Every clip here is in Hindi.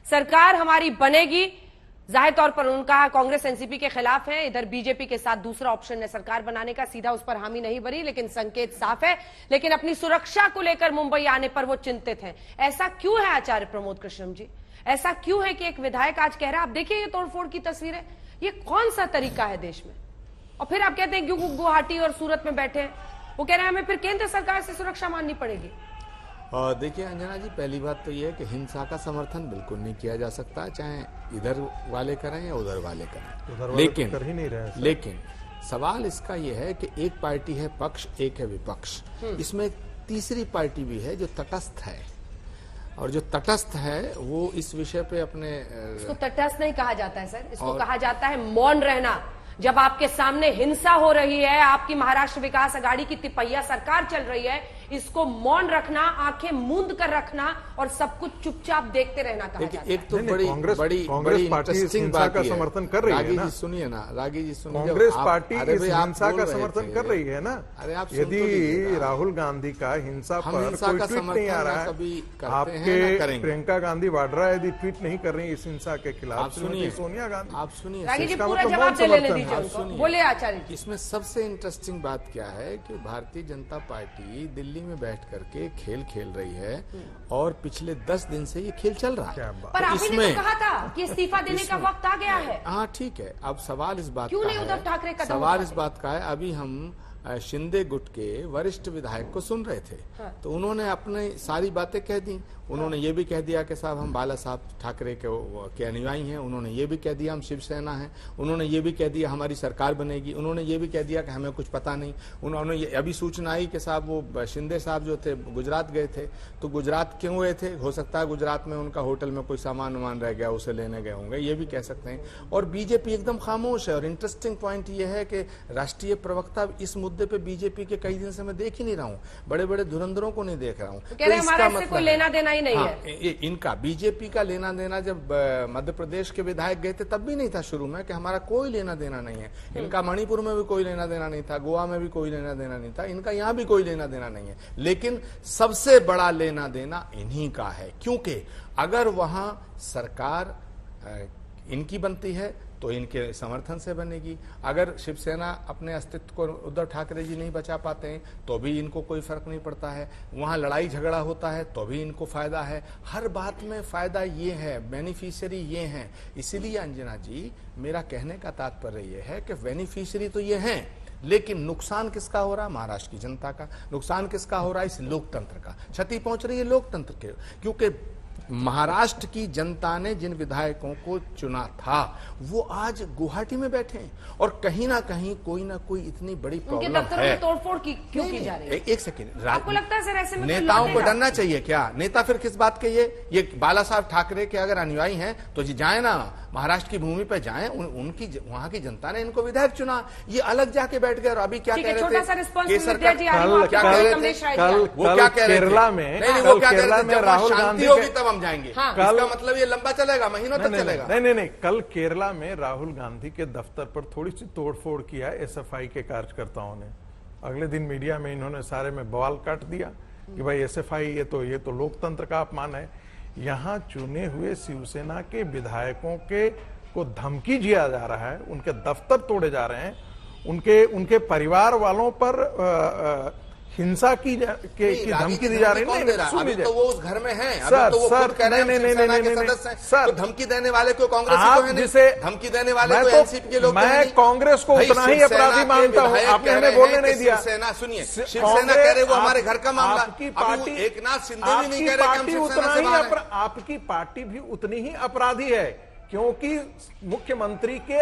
सरकार हमारी बनेगी। जाहिर तौर पर उन्होंने कहा कांग्रेस एनसीपी के खिलाफ है, इधर बीजेपी के साथ दूसरा ऑप्शन है सरकार बनाने का। सीधा उस पर हामी नहीं भरी, लेकिन संकेत साफ है। लेकिन अपनी सुरक्षा को लेकर मुंबई आने पर वो चिंतित हैं। ऐसा क्यों है आचार्य प्रमोद कृष्णम जी? ऐसा क्यों है कि एक विधायक आज कह रहा है, आप देखिए ये तोड़फोड़ की तस्वीरें, ये कौन सा तरीका है देश में? और फिर आप कहते हैं क्यों गुवाहाटी और सूरत में बैठे हैं, वो कह रहे हैं हमें फिर केंद्र सरकार से सुरक्षा माननी पड़ेगी। देखिए अंजना जी, पहली बात तो ये है कि हिंसा का समर्थन बिल्कुल नहीं किया जा सकता, चाहे इधर वाले करें या उधर वाले करें। लेकिन कर ही नहीं रहे। लेकिन सवाल इसका ये है कि एक पार्टी है पक्ष, एक है विपक्ष। इसमें एक तीसरी पार्टी भी है जो तटस्थ है, और जो तटस्थ है वो इस विषय पे अपने इसको तटस्थ नहीं कहा जाता है सर, इसको कहा जाता है मौन रहना। जब आपके सामने हिंसा हो रही है, आपकी महाराष्ट्र विकास अघाड़ी की तिपहिया सरकार चल रही है, इसको मौन रखना, आंखें मूंद कर रखना और सब कुछ चुपचाप देखते रहना कहा जाता है। एक तो बड़ी पार्टी हिंसा का समर्थन कर रही है ना। रागी जी सुनिए ना, रागी जी सुनिए, कांग्रेस पार्टी हिंसा का समर्थन कर रही है ना। अरे आप यदि राहुल गांधी का हिंसा पर कोई ट्वीट नहीं आ रहा है, आपके प्रियंका गांधी वाड्रा यदि ट्वीट नहीं कर रही इस हिंसा के खिलाफ, सोनिया गांधी, आप सुनिए, रागी जी पूरा जवाब दे लेने दीजिए उनको। बोले आचार्य जी। इसमें सबसे इंटरेस्टिंग बात क्या है कि भारतीय जनता पार्टी दिल्ली में बैठ करके खेल खेल रही है, और पिछले 10 दिन से ये खेल चल रहा है। पर आप ही ने तो कहा था कि इस्तीफा देने का वक्त आ गया है। हाँ ठीक है, अब सवाल इस बात क्यों का नहीं उद्धव ठाकरे कदम सवाल इस बात का है, अभी हम शिंदे गुट के वरिष्ठ विधायक को सुन रहे थे। हाँ। तो उन्होंने अपनी सारी बातें कह दी। उन्होंने ये भी कह दिया कि साहब हम बाला साहब ठाकरे के अनुयायी हैं। उन्होंने ये भी कह दिया हम शिवसेना हैं। उन्होंने ये भी कह दिया हमारी सरकार बनेगी। उन्होंने ये भी कह दिया कि हमें कुछ पता नहीं। उन्होंने अभी सूचना आई कि साहब वो शिंदे साहब जो थे गुजरात गए थे। तो गुजरात क्यों गए थे? हो सकता है गुजरात में उनका होटल में कोई सामान वामान रह गया, उसे लेने गए होंगे, ये भी कह सकते हैं। और बीजेपी एकदम खामोश है। और इंटरेस्टिंग पॉइंट ये है कि राष्ट्रीय प्रवक्ता इस मुद्दे पर बीजेपी के कई दिन से मैं देख ही नहीं रहा हूँ, बड़े बड़े धुरंधरों को नहीं देख रहा हूँ। तो हमारा इससे कोई लेना देना ही नहीं है। इनका बीजेपी का लेना देना जब मध्य प्रदेश के विधायक गए थे तब भी नहीं था शुरू में कि हमारा कोई लेना देना नहीं है। इनका मणिपुर में भी कोई लेना देना नहीं था, गोवा में भी कोई लेना देना नहीं था, इनका यहां भी कोई लेना देना नहीं है। लेकिन सबसे बड़ा लेना देना इन्हीं का है, क्योंकि अगर वहां सरकार इनकी बनती है तो इनके समर्थन से बनेगी। अगर शिवसेना अपने अस्तित्व को उद्धव ठाकरे जी नहीं बचा पाते हैं तो भी इनको कोई फर्क नहीं पड़ता है। वहां लड़ाई झगड़ा होता है तो भी इनको फायदा है। हर बात में फायदा ये है, बेनिफिशियरी ये हैं। इसीलिए अंजना जी, मेरा कहने का तात्पर्य ये है कि बेनिफिशियरी तो ये हैं, लेकिन नुकसान किसका हो रहा है? महाराष्ट्र की जनता का। नुकसान किसका हो रहा है? इस लोकतंत्र का। क्षति पहुंच रही है लोकतंत्र के, क्योंकि महाराष्ट्र की जनता ने जिन विधायकों को चुना था वो आज गुवाहाटी में बैठे हैं, और कहीं ना कहीं कोई ना कोई इतनी बड़ी प्रॉब्लम है। तोड़फोड़ क्यों की जा रही है? एक सेकंड, आपको लगता है सर ऐसे में नेताओं को डरना चाहिए क्या? नेता फिर किस बात के? ये बाला साहब ठाकरे के अगर अनुयायी हैं तो जी जाए ना, महाराष्ट्र की भूमि पर जाएं। उनकी वहां की जनता ने इनको विधायक चुना, ये अलग जाके बैठ गए। और अभी क्या कह रहे थे? छोटा सा रिस्पॉन्स केरला में राहुल गांधी होगी तब हम जाएंगे। इसका मतलब ये लंबा चलेगा, महीनों तक चलेगा। नहीं, कल केरला में राहुल गांधी के दफ्तर पर थोड़ी सी तोड़फोड़ किया एसएफआई के कार्यकर्ताओं ने। अगले दिन मीडिया में इन्होंने सारे में बवाल काट दिया कि भाई एसएफआई ये तो लोकतंत्र का अपमान है। यहाँ चुने हुए शिवसेना के विधायकों को धमकी दिया जा रहा है, उनके दफ्तर तोड़े जा रहे हैं, उनके परिवार वालों पर हिंसा की धमकी दी जा रही है। अभी तो वो उस घर में हैं, अभी तो वो खुद कह रहे हैं शिवसेना के सदस्य हैं। सर, तो धमकी देने वाले को कांग्रेस को है नहीं, धमकी देने वाले को एनसीपी के लोग। मैं कांग्रेस को उतना ही अपराधी मानता हूं, आपने हमें बोलने नहीं दिया। शिवसेना सुनिए, शिवसेना कह रहे वो हमारे घर का मामला। आपकी पार्टी, एक नाथ शिंदे भी नहीं कह रहे कि हम शिवसेना से बाहर हैं। आपकी पार्टी भी उतनी ही अपराधी है, क्योंकि मुख्यमंत्री के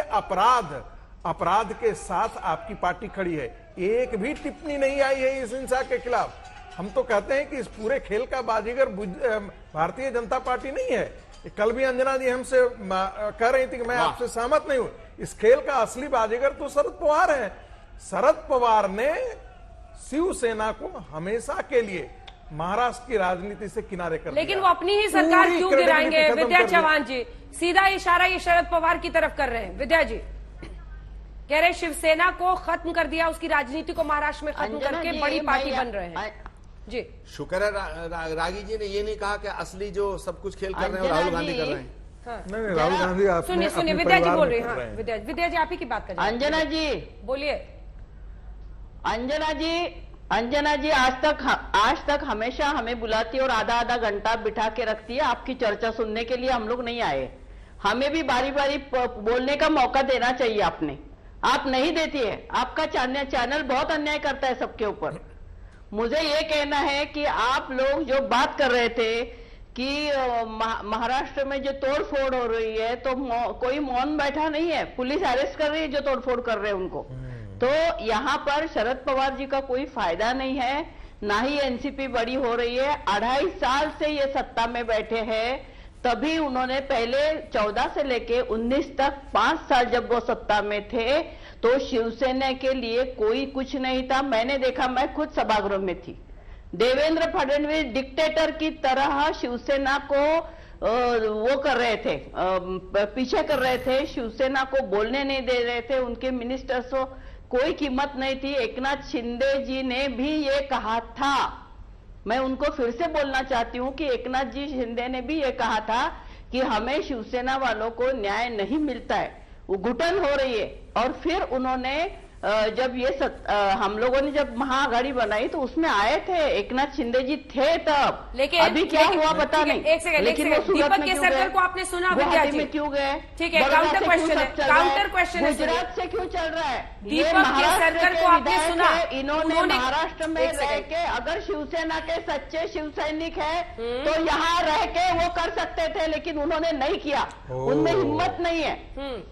अपराध के साथ आपकी पार्टी खड़ी है। एक भी टिप्पणी नहीं आई है इस हिंसा के खिलाफ। हम तो कहते हैं कि इस पूरे खेल का बाजीगर भारतीय जनता पार्टी नहीं है। कल भी अंजना जी हमसे कह रही थी कि मैं आपसे सहमत नहीं हूं। इस खेल का असली बाजीगर तो शरद पवार है। शरद पवार ने शिवसेना को हमेशा के लिए महाराष्ट्र की राजनीति से किनारे कर दिया। लेकिन वो अपनी ही सरकार क्यों गिराएंगे? विद्या चौहान जी सीधा इशारा ये शरद पवार की तरफ कर रहे हैं। विद्या जी कह रहे शिवसेना को खत्म कर दिया, उसकी राजनीति को महाराष्ट्र में खत्म करके बड़ी पार्टी बन रहे हैं। जी शुक्र है रागी जी ने ये नहीं कहा कि असली जो सब कुछ खेल कर रहे हैं वो राहुल गांधी कर रहे हैं। हाँ नहीं, राहुल गांधी सुनिए सुनिए, विद्या जी बोल रही हैं। हाँ विद्या जी आप ही की बात कर रहे हैं। बोलिए। अंजना जी आज तक हमेशा हमें बुलाती है और आधा आधा घंटा बिठा के रखती है। आपकी चर्चा सुनने के लिए हम लोग नहीं आए, हमें भी बारी बारी बोलने का मौका देना चाहिए आपने, आप नहीं देती है। आपका चैनल बहुत अन्याय करता है सबके ऊपर। मुझे ये कहना है कि आप लोग जो बात कर रहे थे कि महाराष्ट्र में जो तोड़फोड़ हो रही है, तो कोई मौन बैठा नहीं है, पुलिस अरेस्ट कर रही है जो तोड़फोड़ कर रहे हैं उनको। तो यहाँ पर शरद पवार जी का कोई फायदा नहीं है, ना ही एनसीपी बड़ी हो रही है। 2.5 साल से ये सत्ता में बैठे हैं, तभी उन्होंने पहले 14 से लेके 19 तक 5 साल जब वो सत्ता में थे तो शिवसेना के लिए कोई कुछ नहीं था। मैंने देखा, मैं खुद सभागृह में थी। देवेंद्र फडणवीस डिक्टेटर की तरह शिवसेना को वो कर रहे थे, पीछे कर रहे थे, शिवसेना को बोलने नहीं दे रहे थे, उनके मिनिस्टर्स को कोई कीमत नहीं थी। एकनाथ शिंदे जी ने भी ये कहा था, मैं उनको फिर से बोलना चाहती हूं कि एकनाथ जी शिंदे ने भी ये कहा था कि हमें शिवसेना वालों को न्याय नहीं मिलता है, वो घुटन हो रही है। और फिर उन्होंने जब ये हम लोगों ने जब महाआघाड़ी बनाई तो उसमें आए थे, एकनाथ शिंदे जी थे तब। लेकिन अभी क्या हुआ पता नहीं। एक सेकंड, लेकिन दीपक केसरकर को आपने सुना विद्या जी में क्यों गए? ठीक है, काउंटर क्वेश्चन है, काउंटर क्वेश्चन है। गुजरात से क्यों चल रहा है? दीपक केसरकर को आपने सुना, इन्होंने महाराष्ट्र में रह के, अगर शिवसेना के सच्चे शिव सैनिक है तो यहाँ रह के वो कर सकते थे, लेकिन उन्होंने नहीं किया, उनमें हिम्मत नहीं है।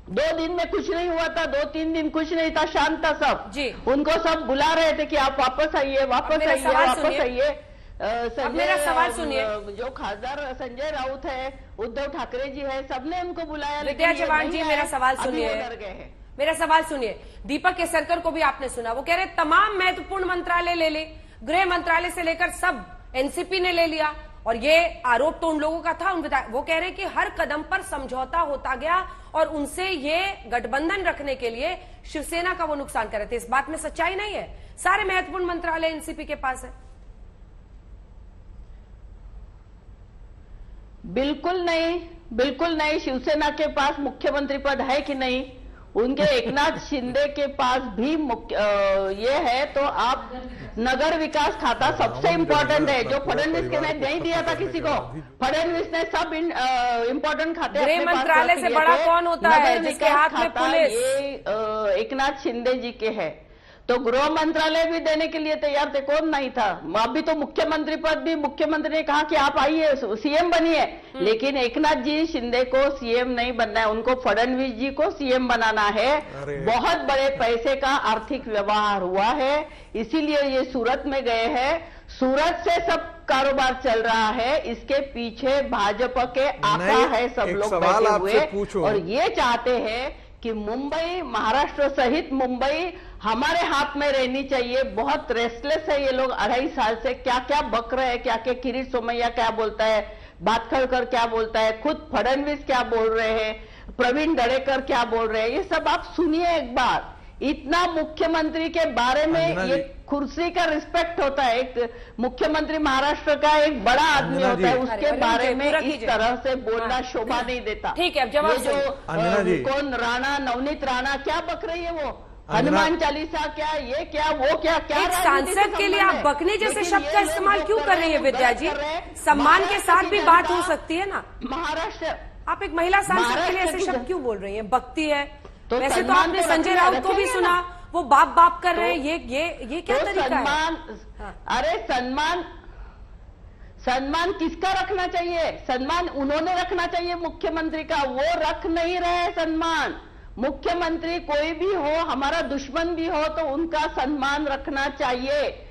2 दिन में कुछ नहीं हुआ था, 2-3 दिन कुछ नहीं था, शांत था सब जी। उनको सब बुला रहे थे कि आप वापस आइए, वापस आइए, वापस आइए। मेरा सवाल सुनिए। जो खासदार संजय राउत है, उद्धव ठाकरे जी है, सबने उनको बुलाया। विद्या चव्हाण जी मेरा सवाल सुनिए, मेरा सवाल सुनिए। दीपक केसरकर को भी आपने सुना, वो कह रहे तमाम महत्वपूर्ण मंत्रालय ले ले, गृह मंत्रालय से लेकर सब एनसीपी ने ले लिया। और ये आरोप तो उन लोगों का था, वो कह रहे हैं कि हर कदम पर समझौता होता गया और उनसे ये गठबंधन रखने के लिए शिवसेना का वो नुकसान कर रहे थे। इस बात में सच्चाई नहीं है? सारे महत्वपूर्ण मंत्रालय एनसीपी के पास है। बिल्कुल नहीं, बिल्कुल नहीं। शिवसेना के पास मुख्यमंत्री पद है कि नहीं? उनके एकनाथ शिंदे के पास भी ये है। तो आप नगर विकास खाता सबसे इम्पोर्टेंट है, जो फडणवीस के ने नहीं दिया था किसी को। फडणवीस ने सब इम्पोर्टेंट खाते गृह मंत्रालय से बड़ा कौन होता है जिसके हाथ में पुलिस? ये एकनाथ शिंदे जी के है, तो गृह मंत्रालय भी देने के लिए तैयार थे, कौन नहीं था? अभी तो मुख्यमंत्री पद भी मुख्यमंत्री ने कहा कि आप आइए सीएम बनिए, लेकिन एकनाथ जी शिंदे को सीएम नहीं बनना है, उनको फडणवीस जी को सीएम बनाना है। बहुत बड़े पैसे का आर्थिक व्यवहार हुआ है, इसीलिए ये सूरत में गए हैं। सूरत से सब कारोबार चल रहा है, इसके पीछे भाजपा के आका है सब लोग बैठे हुए, और ये चाहते हैं कि मुंबई, महाराष्ट्र सहित मुंबई हमारे हाथ में रहनी चाहिए। बहुत रेस्टलेस है ये लोग 2.5 साल से, क्या क्या बक रहे हैं, क्या क्या किरीट सोमैया क्या बोलता है, बात कर क्या बोलता है, खुद फडणवीस क्या बोल रहे हैं, प्रवीण दरेकर क्या बोल रहे हैं, ये सब आप सुनिए एक बार। इतना मुख्यमंत्री के बारे में, ये कुर्सी का रिस्पेक्ट होता है, एक मुख्यमंत्री महाराष्ट्र का एक बड़ा आदमी होता है, उसके बारे में इस तरह से बोलना शोभा नहीं देता। ठीक है, अब जवाब जो कौन राणा, नवनीत राणा क्या बक रही है, वो हनुमान चालीसा क्या, ये क्या, वो क्या, एक सांसद के लिए आप बकने जैसे शब्द का इस्तेमाल क्यों कर रही है विद्या जी? सम्मान के साथ भी बात हो सकती है ना। महाराष्ट्र, आप एक महिला सांसद के लिए ऐसे शब्द क्यों बोल रही है? बकती है तो वैसे तो आपने संजय राउत को भी सुना, वो बाप कर रहे हैं, ये क्या तरीका है? अरे सम्मान किसका रखना चाहिए? सम्मान उन्होंने रखना चाहिए मुख्यमंत्री का, वो रख नहीं रहे सम्मान। मुख्यमंत्री कोई भी हो, हमारा दुश्मन भी हो, तो उनका सम्मान रखना चाहिए।